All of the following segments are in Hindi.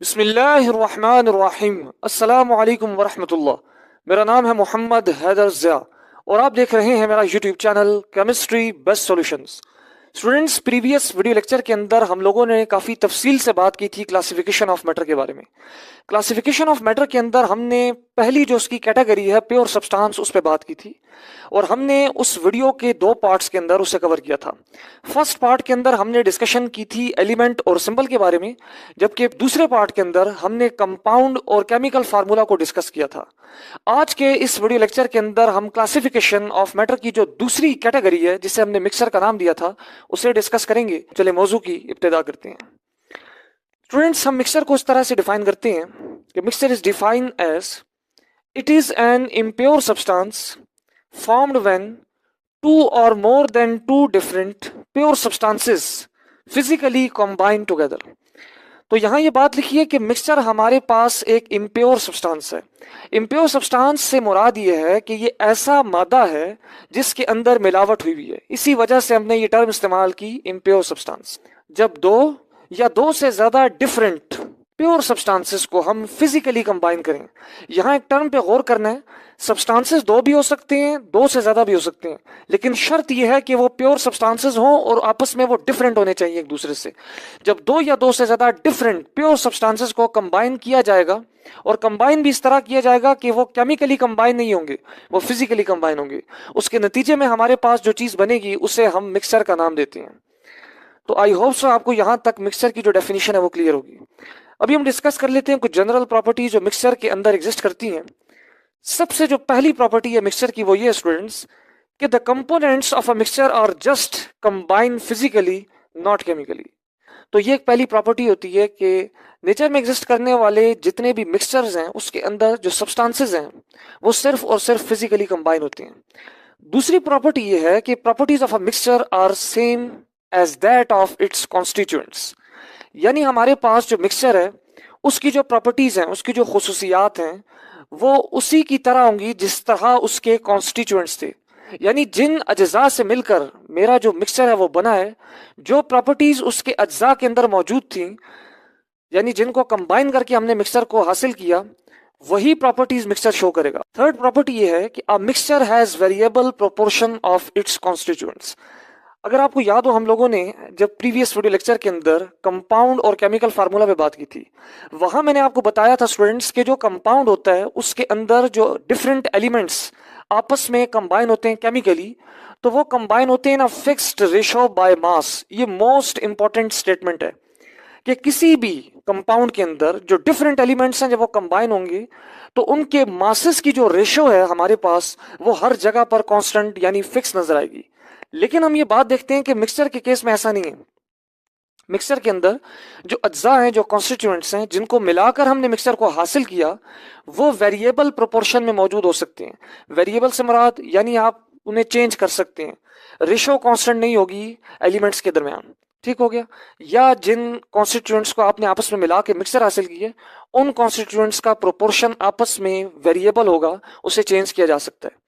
बिस्मिल्लाहिर्रहमानिर्रहीम। अस्सलामु अलैकुम वरहमतुल्लाह। मेरा नाम है मोहम्मद हैदर ज़िया और आप देख रहे हैं मेरा YouTube channel chemistry best solutions. Students, previous video lecture के अंदर हम लोगों ने काफ़ी तफसील से बात की थी क्लासिफिकेशन ऑफ मैटर के बारे में। क्लासिफिकेशन ऑफ मैटर के अंदर हमने पहली जो उसकी कैटेगरी है प्योर सब्सटेंस, उस पर बात की थी और हमने उस वीडियो के दो पार्ट्स के अंदर उसे कवर किया था। फर्स्ट पार्ट के अंदर हमने डिस्कशन की थी एलिमेंट और सिंबल के बारे में, जबकि दूसरे पार्ट के अंदर हमने कंपाउंड और केमिकल फार्मूला को डिस्कस किया था। आज के इस वीडियो लेक्चर के अंदर हम क्लासिफिकेशन ऑफ मैटर की जो दूसरी कैटेगरी है, जिसे हमने मिक्सर का नाम दिया था, उसे डिस्कस करेंगे। चले मौजू की इब्तिदा करते हैं। स्टूडेंट्स, हम मिक्सर को इस तरह से डिफाइन करते हैं कि mixer is defined as it is an impure substance formed when two or more than two different pure substances physically combine together। तो यहां ये बात लिखी है कि मिक्सचर हमारे पास एक इम्प्योर सब्सटेंस है। इम्प्योर सब्सटेंस से मुराद ये है कि ये ऐसा मादा है जिसके अंदर मिलावट हुई है। इसी वजह से हमने ये टर्म इस्तेमाल की इम्प्योर सब्सटेंस। जब दो या दो से ज्यादा डिफरेंट प्योर सब्सटेंसेस को हम फिजिकली कंबाइन करें, यहां एक टर्म पे गौर करना है। सब्सटेंसेस दो भी हो सकते हैं, दो से ज्यादा भी हो सकते हैं, लेकिन शर्त यह है कि वो प्योर सब्सटेंसेस हों और आपस में वो डिफरेंट होने चाहिए एक दूसरे से। जब दो या दो से ज्यादा डिफरेंट प्योर सब्सटेंसेस को कंबाइन किया जाएगा, और कंबाइन भी इस तरह किया जाएगा कि वो केमिकली कंबाइन नहीं होंगे, वो फिजिकली कंबाइन होंगे, उसके नतीजे में हमारे पास जो चीज बनेगी उसे हम मिक्सर का नाम देते हैं। तो आई होप सो आपको यहां तक मिक्सर की जो डेफिनेशन है वो क्लियर होगी। अभी हम डिस्कस कर लेते हैं कुछ जनरल प्रॉपर्टी जो मिक्सचर के अंदर एग्जिस्ट करती हैं। सबसे जो पहली प्रॉपर्टी है मिक्सचर की वो ये स्टूडेंट्स कि the components of a mixture are just combined physically, not chemically. तो ये एक पहली प्रॉपर्टी होती है कि नेचर में एग्जिस्ट करने वाले जितने भी मिक्सचर्स हैं उसके अंदर जो सब्सटेंसेस हैं वो सिर्फ और सिर्फ फिजिकली कंबाइन होते हैं। दूसरी प्रॉपर्टी ये है कि properties of a mixture are same as that of its constituents. यानी हमारे पास जो मिक्सचर है उसकी जो प्रॉपर्टीज हैं, उसकी जो खुसूसियात हैं, वो उसी की तरह होंगी जिस तरह उसके कॉन्स्टिट्यूएंट्स थे। यानी जिन अज्जा से मिलकर मेरा जो मिक्सचर है वो बना है, जो प्रॉपर्टीज उसके अज्जा के अंदर मौजूद थी, यानी जिनको कंबाइन करके हमने मिक्सचर को हासिल किया, वही प्रॉपर्टीज मिक्सचर शो करेगा। थर्ड प्रॉपर्टी ये है कि a mixture has variable proportion of its constituents. अगर आपको याद हो, हम लोगों ने जब प्रीवियस वीडियो लेक्चर के अंदर कंपाउंड और केमिकल फार्मूला पे बात की थी, वहां मैंने आपको बताया था स्टूडेंट्स के जो कंपाउंड होता है उसके अंदर जो डिफरेंट एलिमेंट्स आपस में कंबाइन होते हैं केमिकली, तो वो कंबाइन होते हैं ना फिक्स्ड रेशो बाय मास। ये मोस्ट इंपॉर्टेंट स्टेटमेंट है कि किसी भी कंपाउंड के अंदर जो डिफरेंट एलिमेंट्स हैं जब वो कंबाइन होंगे तो उनके मासेस की जो रेशो है हमारे पास वो हर जगह पर कांस्टेंट यानी फिक्स नजर आएगी। लेकिन हम ये बात देखते हैं कि मिक्सचर के केस में ऐसा नहीं है। मिक्सचर के अंदर जो अज्जा हैं, जो कॉन्स्टिट्यूएंट्स हैं, जिनको मिलाकर हमने मिक्सचर को हासिल किया, वो वेरिएबल प्रोपोर्शन में मौजूद हो सकते हैं। वेरिएबल से मुराद यानी आप उन्हें चेंज कर सकते हैं, रेशो कांस्टेंट नहीं होगी एलिमेंट्स के दरमियान, ठीक हो गया। या जिन कॉन्स्टिट्यूएंट्स को आपने आपस में मिला के मिक्सचर हासिल किए, उन कॉन्स्टिट्यूएंट्स का प्रोपोर्शन आपस में वेरिएबल होगा, उसे चेंज किया जा सकता है।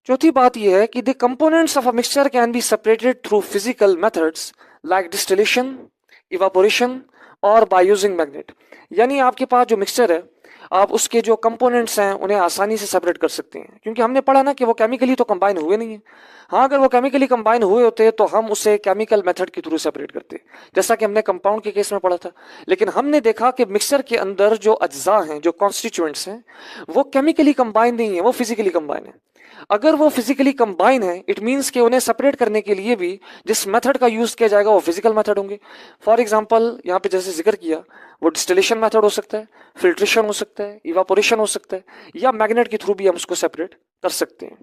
चौथी बात यह है कि the components of a mixture can be separated through physical methods like distillation, evaporation और बाय यूजिंग मैग्नेट। यानी आपके पास जो मिक्सचर है, आप उसके जो कंपोनेंट्स हैं उन्हें आसानी से सेपरेट कर सकते हैं, क्योंकि हमने पढ़ा ना कि वो केमिकली तो कंबाइन हुए नहीं है। हाँ, अगर वो केमिकली कंबाइन हुए होते तो हम उसे केमिकल मेथड के थ्रू सेपरेट करते, जैसा कि हमने कंपाउंड के केस में पढ़ा था। लेकिन हमने देखा कि मिक्सचर के अंदर जो अज्जा हैं, जो कॉन्स्टिट्यूएंट्स हैं, वो केमिकली कंबाइन नहीं है, वो फिजिकली कंबाइन है। अगर वो फिजिकली कंबाइन है, इट मीन्स कि उन्हें सेपरेट करने के लिए भी जिस मेथड का यूज किया जाएगा वो फिजिकल मेथड होंगे। फॉर एग्जांपल यहाँ पे जैसे जिक्र किया, वो डिस्टिलेशन मेथड हो सकता है, फिल्ट्रेशन हो सकता है, इवापोरेशन हो सकता है, या मैग्नेट के थ्रू भी हम उसको सेपरेट कर सकते हैं।